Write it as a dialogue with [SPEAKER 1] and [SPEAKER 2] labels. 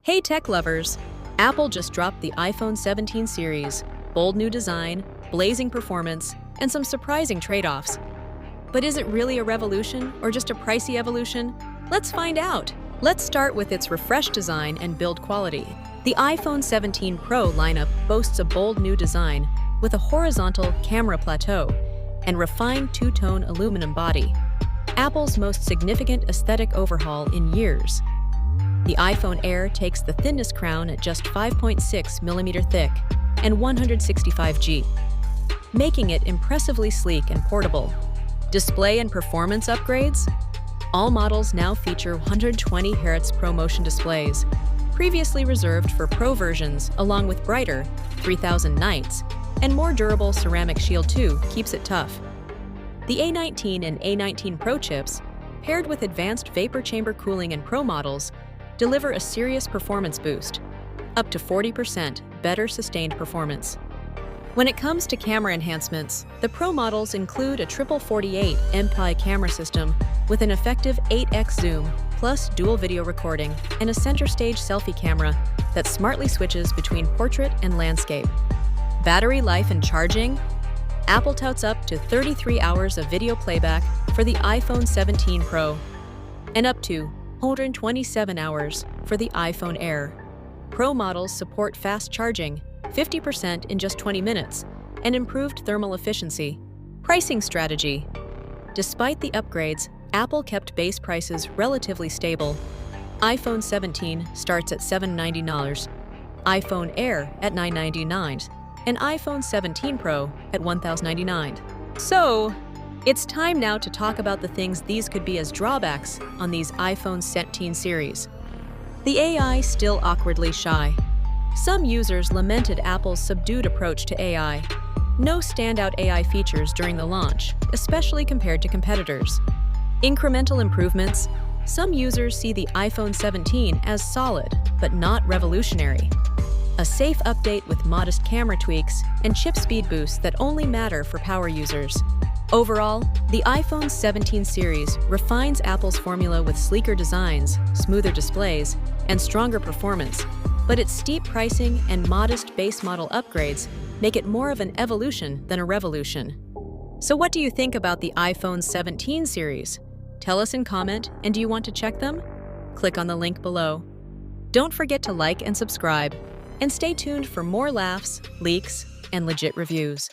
[SPEAKER 1] Hey tech lovers! Apple just dropped the iPhone 17 series, bold new design, blazing performance, and some surprising trade-offs. But is it really a revolution or just a pricey evolution? Let's find out! Let's start with its refreshed design and build quality. The iPhone 17 Pro lineup boasts a bold new design with a horizontal camera plateau and refined two-tone aluminum body, Apple's most significant aesthetic overhaul in years. The iPhone Air takes the thinnest crown at just 5.6mm thick and 165G, making it impressively sleek and portable. Display and performance upgrades? All models now feature 120Hz ProMotion displays, previously reserved for Pro versions, along with brighter 3000 nits and more durable ceramic shield 2 keeps it tough. The A19 and A19 Pro chips, paired with advanced vapor chamber cooling and Pro models, deliver a serious performance boost, up to 40% better sustained performance. When it comes to camera enhancements, the Pro models include a triple 48 MP camera system with an effective 8x zoom, plus dual video recording, and a center stage selfie camera that smartly switches between portrait and landscape. Battery life and charging? Apple touts up to 33 hours of video playback for the iPhone 17 Pro, and up to 127 hours for the iPhone Air. Pro models support fast charging, 50% in just 20 minutes, and improved thermal efficiency. Pricing strategy. Despite the upgrades, Apple kept base prices relatively stable. iPhone 17 starts at $799, iPhone Air at $999, and iPhone 17 Pro at $1,099. So, it's time now to talk about the things these could be as drawbacks on these iPhone 17 series. The AI still awkwardly shy. Some users lamented Apple's subdued approach to AI. No standout AI features during the launch, especially compared to competitors. Incremental improvements. Some users see the iPhone 17 as solid, but not revolutionary. A safe update with modest camera tweaks and chip speed boosts that only matter for power users. Overall, the iPhone 17 series refines Apple's formula with sleeker designs, smoother displays, and stronger performance, but its steep pricing and modest base model upgrades make it more of an evolution than a revolution. So what do you think about the iPhone 17 series? Tell us in comment, and do you want to check them? Click on the link below. Don't forget to like and subscribe, and stay tuned for more laughs, leaks, and legit reviews.